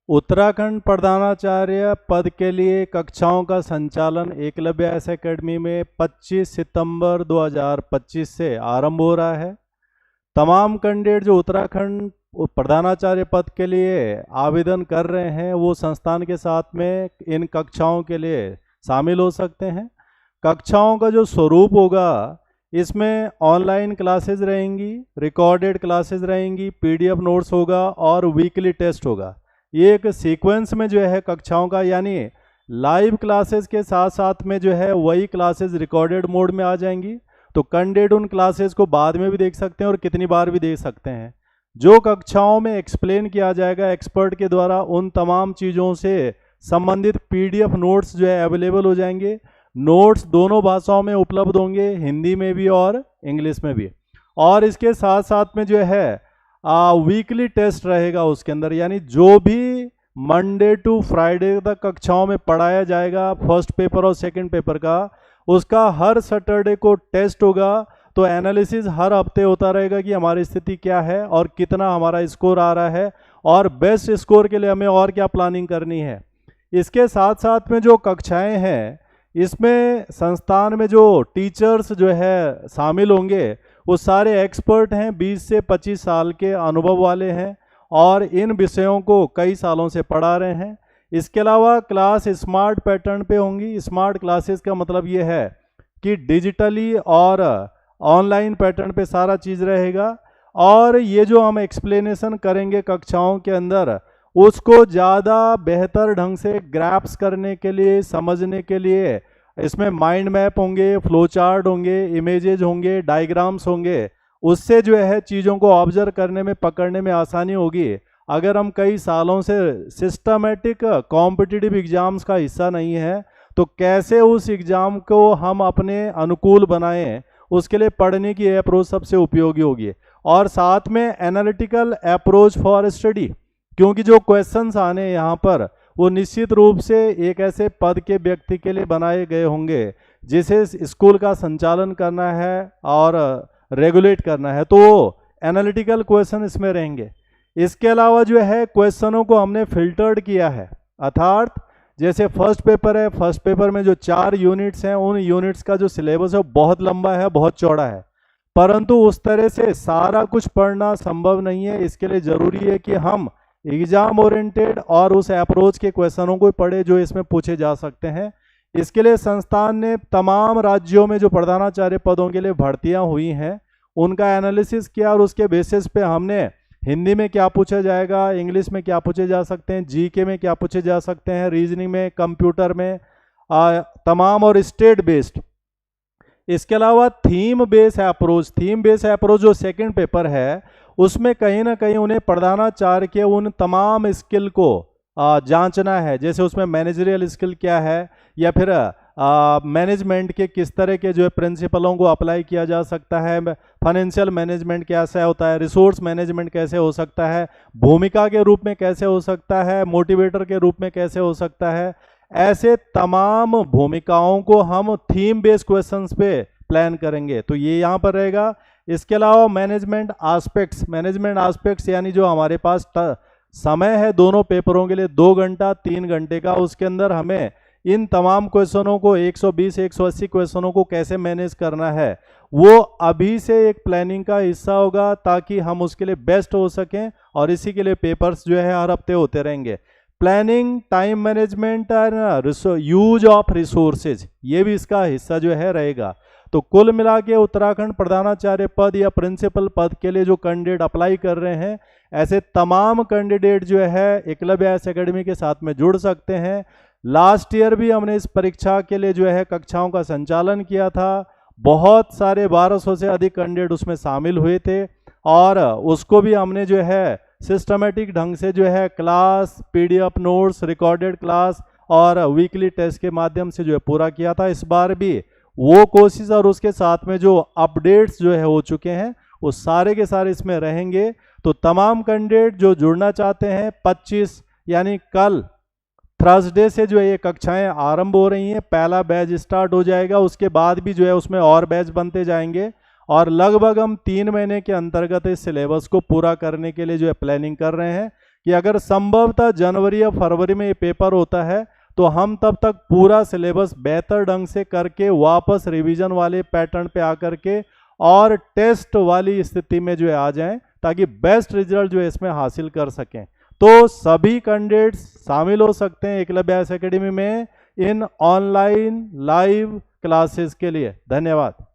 उत्तराखंड प्रधानाचार्य पद के लिए कक्षाओं का संचालन एकलव्य एस एकेडमी में 25 सितंबर 2025 से आरंभ हो रहा है। तमाम कैंडिडेट जो उत्तराखंड प्रधानाचार्य पद के लिए आवेदन कर रहे हैं वो संस्थान के साथ में इन कक्षाओं के लिए शामिल हो सकते हैं। कक्षाओं का जो स्वरूप होगा, इसमें ऑनलाइन क्लासेस रहेंगी, रिकॉर्डेड क्लासेस रहेंगी, पीडीएफ नोट्स होगा और वीकली टेस्ट होगा। ये एक सीक्वेंस में जो है कक्षाओं का, यानी लाइव क्लासेस के साथ साथ में जो है वही क्लासेस रिकॉर्डेड मोड में आ जाएंगी। तो कैंडिडेट उन क्लासेस को बाद में भी देख सकते हैं और कितनी बार भी देख सकते हैं। जो कक्षाओं में एक्सप्लेन किया जाएगा एक्सपर्ट के द्वारा, उन तमाम चीज़ों से संबंधित पीडीएफ नोट्स जो है अवेलेबल हो जाएंगे। नोट्स दोनों भाषाओं में उपलब्ध होंगे, हिंदी में भी और इंग्लिश में भी। और इसके साथ साथ में जो है वीकली टेस्ट रहेगा उसके अंदर, यानी जो भी मंडे टू फ्राइडे तक कक्षाओं में पढ़ाया जाएगा फर्स्ट पेपर और सेकंड पेपर का, उसका हर सैटरडे को टेस्ट होगा। तो एनालिसिस हर हफ्ते होता रहेगा कि हमारी स्थिति क्या है और कितना हमारा स्कोर आ रहा है और बेस्ट स्कोर के लिए हमें और क्या प्लानिंग करनी है। इसके साथ साथ में जो कक्षाएं हैं, इसमें संस्थान में जो टीचर्स जो है शामिल होंगे वो सारे एक्सपर्ट हैं, 20 से 25 साल के अनुभव वाले हैं और इन विषयों को कई सालों से पढ़ा रहे हैं। इसके अलावा क्लास स्मार्ट पैटर्न पे होंगी। स्मार्ट क्लासेस का मतलब ये है कि डिजिटली और ऑनलाइन पैटर्न पे सारा चीज़ रहेगा। और ये जो हम एक्सप्लेनेशन करेंगे कक्षाओं के अंदर, उसको ज़्यादा बेहतर ढंग से ग्रैप्स करने के लिए, समझने के लिए इसमें माइंड मैप होंगे, फ्लो चार्ट होंगे, इमेजेज होंगे, डायग्राम्स होंगे। उससे जो है चीज़ों को ऑब्जर्व करने में, पकड़ने में आसानी होगी। अगर हम कई सालों से सिस्टमेटिक कॉम्पिटिटिव एग्जाम्स का हिस्सा नहीं है तो कैसे उस एग्ज़ाम को हम अपने अनुकूल बनाएं, उसके लिए पढ़ने की अप्रोच सबसे उपयोगी होगी। और साथ में एनालिटिकल अप्रोच फॉर स्टडी, क्योंकि जो क्वेश्चंस आने यहाँ पर वो निश्चित रूप से एक ऐसे पद के व्यक्ति के लिए बनाए गए होंगे जिसे स्कूल का संचालन करना है और रेगुलेट करना है, तो वो एनालिटिकल क्वेश्चन इसमें रहेंगे। इसके अलावा जो है क्वेश्चनों को हमने फिल्टर्ड किया है, अर्थात जैसे फर्स्ट पेपर है, फर्स्ट पेपर में जो 4 यूनिट्स हैं, उन यूनिट्स का जो सिलेबस है वो बहुत लंबा है, बहुत चौड़ा है, परंतु उस तरह से सारा कुछ पढ़ना संभव नहीं है। इसके लिए ज़रूरी है कि हम एग्जाम ओरिएंटेड और उस अप्रोच के क्वेश्चनों को पढ़े जो इसमें पूछे जा सकते हैं। इसके लिए संस्थान ने तमाम राज्यों में जो प्रधानाचार्य पदों के लिए भर्तियां हुई हैं उनका एनालिसिस किया और उसके बेसिस पे हमने हिंदी में क्या पूछा जाएगा, इंग्लिश में क्या पूछे जा सकते हैं, जीके में क्या पूछे जा सकते हैं, रीजनिंग में, कंप्यूटर में, तमाम और स्टेट बेस्ड। इसके अलावा थीम बेस्ड अप्रोच जो सेकंड पेपर है उसमें कहीं ना कहीं उन्हें प्रधानाचार्य के उन तमाम स्किल को जांचना है। जैसे उसमें मैनेजरियल स्किल क्या है, या फिर मैनेजमेंट के किस तरह के जो है प्रिंसिपलों को अप्लाई किया जा सकता है, फाइनेंशियल मैनेजमेंट कैसा होता है, रिसोर्स मैनेजमेंट कैसे हो सकता है, भूमिका के रूप में कैसे हो सकता है, मोटिवेटर के रूप में कैसे हो सकता है। ऐसे तमाम भूमिकाओं को हम थीम बेस्ड क्वेश्चंस पे प्लान करेंगे, तो ये यहाँ पर रहेगा। इसके अलावा मैनेजमेंट आस्पेक्ट्स यानी जो हमारे पास समय है दोनों पेपरों के लिए 2 घंटा 3 घंटे का, उसके अंदर हमें इन तमाम क्वेश्चनों को 120-180 क्वेश्चनों को कैसे मैनेज करना है, वो अभी से एक प्लानिंग का हिस्सा होगा ताकि हम उसके लिए बेस्ट हो सकें। और इसी के लिए पेपर्स जो है हर हफ्ते होते रहेंगे। प्लानिंग, टाइम मैनेजमेंट और यूज ऑफ रिसोर्सेज, ये भी इसका हिस्सा जो है रहेगा। तो कुल मिला के उत्तराखंड प्रधानाचार्य पद या प्रिंसिपल पद के लिए जो कैंडिडेट अप्लाई कर रहे हैं, ऐसे तमाम कैंडिडेट जो है एकलव्य एस एकेडमी के साथ में जुड़ सकते हैं। लास्ट ईयर भी हमने इस परीक्षा के लिए जो है कक्षाओं का संचालन किया था। बहुत सारे 1200 से अधिक कैंडिडेट उसमें शामिल हुए थे और उसको भी हमने जो है सिस्टमेटिक ढंग से जो है class, PDF notes, recorded class और वीकली टेस्ट के माध्यम से जो है पूरा किया था। इस बार भी वो कोशिश और उसके साथ में जो अपडेट्स जो है हो चुके हैं वो सारे के सारे इसमें रहेंगे। तो तमाम कैंडिडेट जो जुड़ना चाहते हैं, 25 यानी कल थर्सडे से जो है ये कक्षाएं आरंभ हो रही हैं। पहला बैच स्टार्ट हो जाएगा, उसके बाद भी जो है उसमें और बैच बनते जाएंगे और लगभग हम 3 महीने के अंतर्गत इस सिलेबस को पूरा करने के लिए जो है प्लानिंग कर रहे हैं कि अगर संभवतः जनवरी या फरवरी में ये पेपर होता है तो हम तब तक पूरा सिलेबस बेहतर ढंग से करके वापस रिवीजन वाले पैटर्न पे आकर के और टेस्ट वाली स्थिति में जो है आ जाएं, ताकि बेस्ट रिजल्ट जो है इसमें हासिल कर सकें। तो सभी कैंडिडेट्स शामिल हो सकते हैं एकलव्य आईएएस एकेडमी में इन ऑनलाइन लाइव क्लासेस के लिए। धन्यवाद।